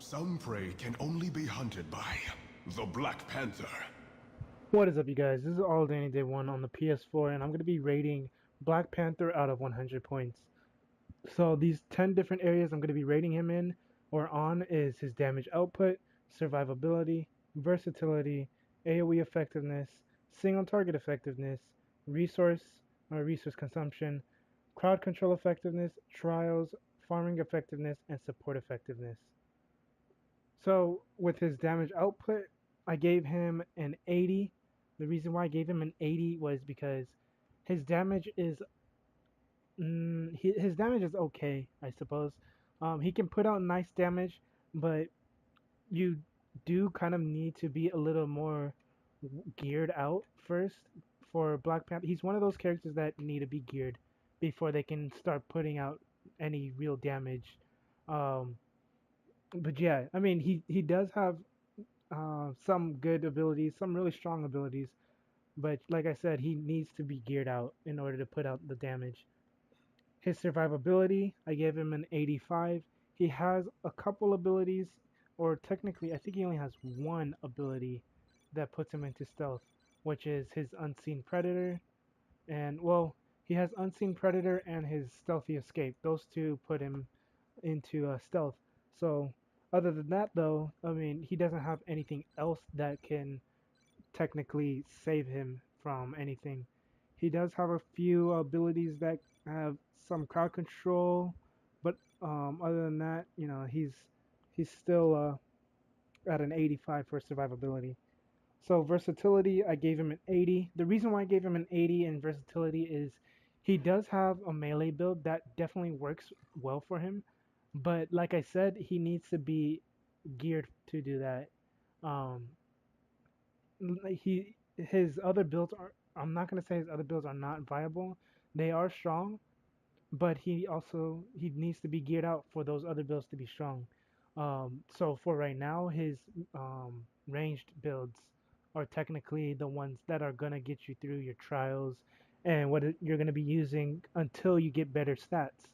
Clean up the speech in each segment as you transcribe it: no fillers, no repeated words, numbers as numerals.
Some prey can only be hunted by the Black Panther. What is up, you guys? This is All Danny Day 1 on the PS4, and I'm going to be rating Black Panther out of 100 points. So these 10 different areas I'm going to be rating him in or on is his damage output, survivability, versatility, AOE effectiveness, single target effectiveness, resource consumption, crowd control effectiveness, trials, farming effectiveness, and support effectiveness. So with his damage output, I gave him an 80. The reason why I gave him an 80 was because his damage is his damage is okay, I suppose. He can put out nice damage, but you do kind of need to be a little more geared out first for Black Panther. He's one of those characters that need to be geared before they can start putting out any real damage. Um, but yeah, I mean, he does have some good abilities, some really strong abilities. But like I said, he needs to be geared out in order to put out the damage. His survivability, I gave him an 85. He has a couple abilities, or technically, I think he only has one ability that puts him into stealth, which is his Unseen Predator. And, well, he has Unseen Predator and his Stealthy Escape. Those two put him into stealth. So, other than that, though, I mean, he doesn't have anything else that can technically save him from anything. He does have a few abilities that have some crowd control, but other than that, you know, he's still at an 85 for survivability. So versatility, I gave him an 80. The reason why I gave him an 80 in versatility is he does have a melee build that definitely works well for him, but like I said, he needs to be geared to do that. Um, his other builds are, I'm not going to say his other builds are not viable. They are strong, but he needs to be geared out for those other builds to be strong. So for right now, his ranged builds are technically the ones that are going to get you through your trials and what you're going to be using until you get better stats,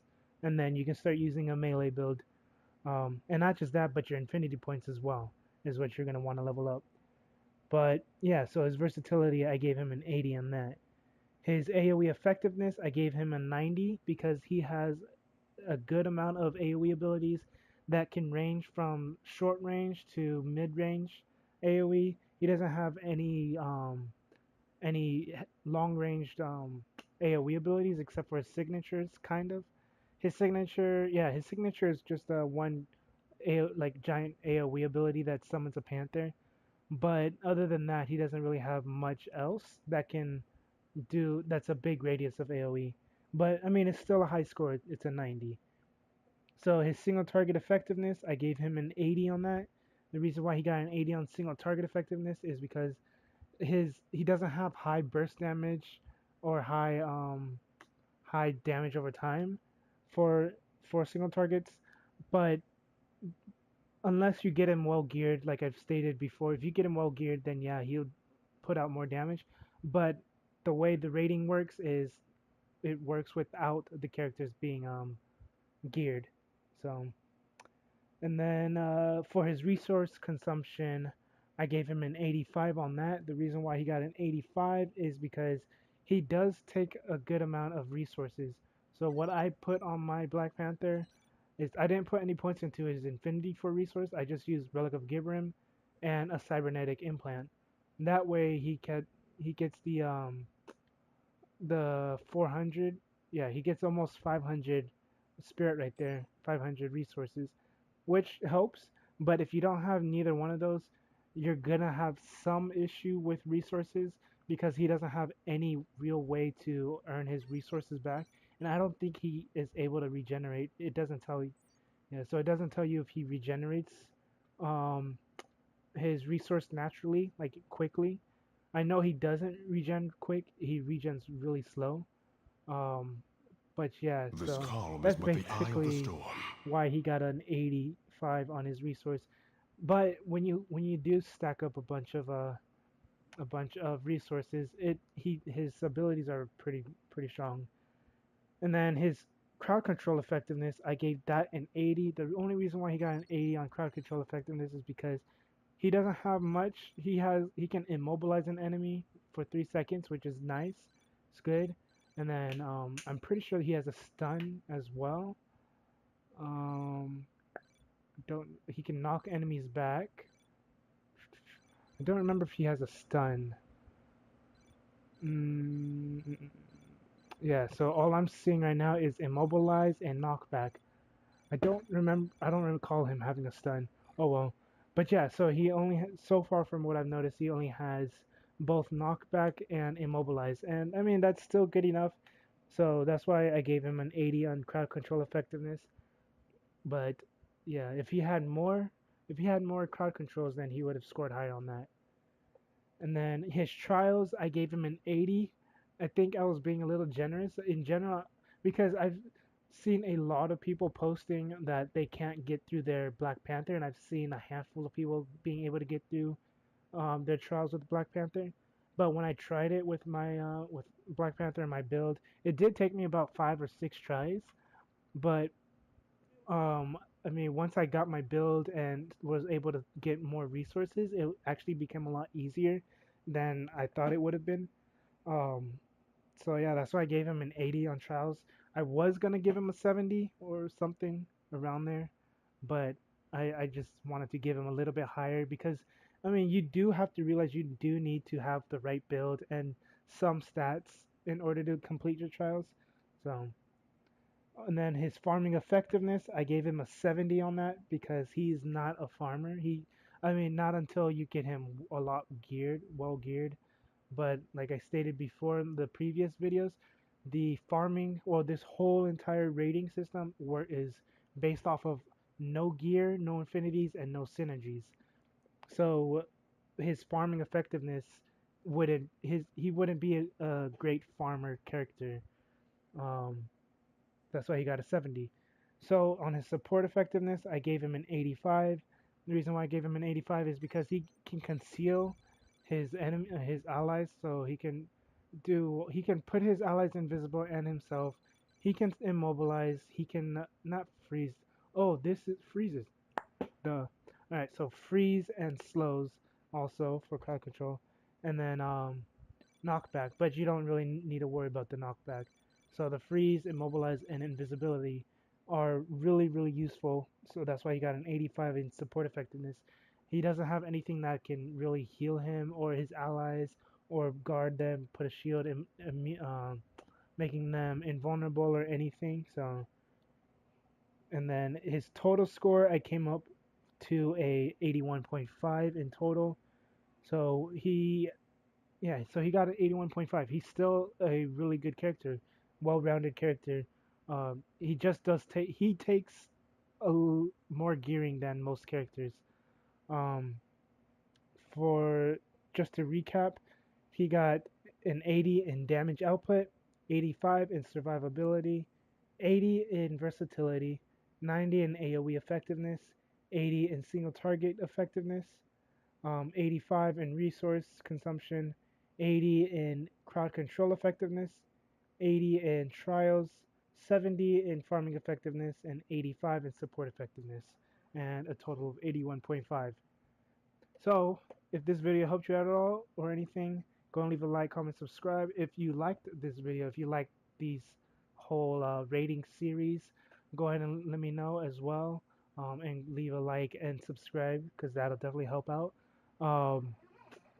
and then you can start using a melee build. And not just that, but your infinity points as well is what you're going to want to level up. But yeah, so his versatility, I gave him an 80 on that. His AOE effectiveness, I gave him a 90 because he has a good amount of AOE abilities that can range from short range to mid range AOE. He doesn't have any long ranged AOE abilities except for his signatures, kind of. His signature is just one like giant AOE ability that summons a panther. But other than that, he doesn't really have much else that can do that's a big radius of AoE. But I mean, it's still a high score. It's a 90. So his single target effectiveness, I gave him an 80 on that. The reason why he got an 80 on single target effectiveness is because he doesn't have high burst damage or high damage over time for single targets, but unless you get him well geared, like I've stated before, if you get him well geared, then yeah, he'll put out more damage. But the way the rating works is it works without the characters being geared. So, and then for his resource consumption, I gave him an 85 on that. The reason why he got an 85 is because he does take a good amount of resources. So what I put on my Black Panther is I didn't put any points into his Infinity for resource. I just used Relic of Gibram and a cybernetic implant. That way he gets the 400. Yeah, he gets almost 500 spirit right there, 500 resources, which helps. But if you don't have neither one of those, you're gonna have some issue with resources because he doesn't have any real way to earn his resources back, and I don't think he is able to regenerate. It doesn't tell you, yeah, so it doesn't tell you if he regenerates um, his resource naturally, like quickly. I know he doesn't regen quick. He regens really slow. Um, but yeah, This so calm is that's but the eye of the basically storm. why he got an 85 on his resource. But when you do stack up a bunch of resources, his abilities are pretty strong. And then his crowd control effectiveness, I gave that an 80. The only reason why he got an 80 on crowd control effectiveness is because he doesn't have much. He can immobilize an enemy for 3 seconds, which is nice. It's good. And then I'm pretty sure he has a stun as well. Don't he can knock enemies back. I don't remember if he has a stun. Yeah, so all I'm seeing right now is immobilize and knockback. I don't recall him having a stun. Oh well. But yeah, so he only so far from what I've noticed, he only has both knockback and immobilize. And I mean, that's still good enough. So that's why I gave him an 80 on crowd control effectiveness. But yeah, if he had more crowd controls, then he would have scored higher on that. And then his trials, I gave him an 80. I think I was being a little generous in general because I've seen a lot of people posting that they can't get through their Black Panther, and I've seen a handful of people being able to get through their trials with Black Panther. But when I tried it with my with Black Panther and my build, it did take me about 5 or 6 tries. But I mean, once I got my build and was able to get more resources, it actually became a lot easier than I thought it would have been. Um, so yeah, that's why I gave him an 80 on trials. I was gonna give him a 70 or something around there, but I just wanted to give him a little bit higher because I mean you do have to realize you do need to have the right build and some stats in order to complete your trials. So and then his farming effectiveness, I gave him a 70 on that because he's not a farmer. I mean, not until you get him a lot geared, well geared. But like I stated before in the previous videos, the farming, well, this whole entire rating system is based off of no gear, no infinities, and no synergies. So his farming effectiveness he wouldn't be a great farmer character. Um, that's why he got a 70. So on his support effectiveness, I gave him an 85. The reason why I gave him an 85 is because he can conceal his allies, so he can put his allies invisible and himself. He can immobilize. He can not freeze. Oh, this is freezes. Duh. All right, so freeze and slows also for crowd control, and then knockback. But you don't really need to worry about the knockback. So the freeze, immobilize, and invisibility are really, really useful. So that's why he got an 85 in support effectiveness. He doesn't have anything that can really heal him or his allies or guard them, put a shield, making them invulnerable or anything. So, and then his total score, I came up to a 81.5 in total. So so he got an 81.5. He's still a really good character, well-rounded character. He just he takes more gearing than most characters. Um, for just to recap, he got an 80 in damage output, 85 in survivability, 80 in versatility, 90 in AOE effectiveness, 80 in single target effectiveness, 85 in resource consumption, 80 in crowd control effectiveness, 80 in trials, 70 in farming effectiveness, and 85 in support effectiveness, and a total of 81.5. So, if this video helped you out at all or anything, go and leave a like, comment, subscribe. If you liked this video, if you liked these whole rating series, go ahead and let me know as well. And leave a like and subscribe because that'll definitely help out.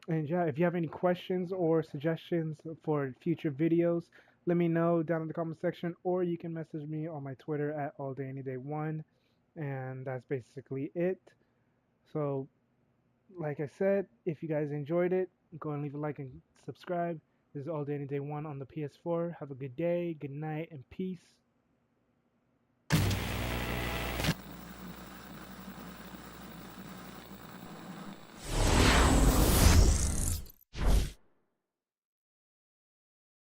And yeah, if you have any questions or suggestions for future videos, let me know down in the comment section, or you can message me on my Twitter at alldayanyday1. And that's basically it. So, like I said, if you guys enjoyed it, go and leave a like and subscribe. This is All Day Any Day 1 on the PS4. Have a good day, good night, and peace.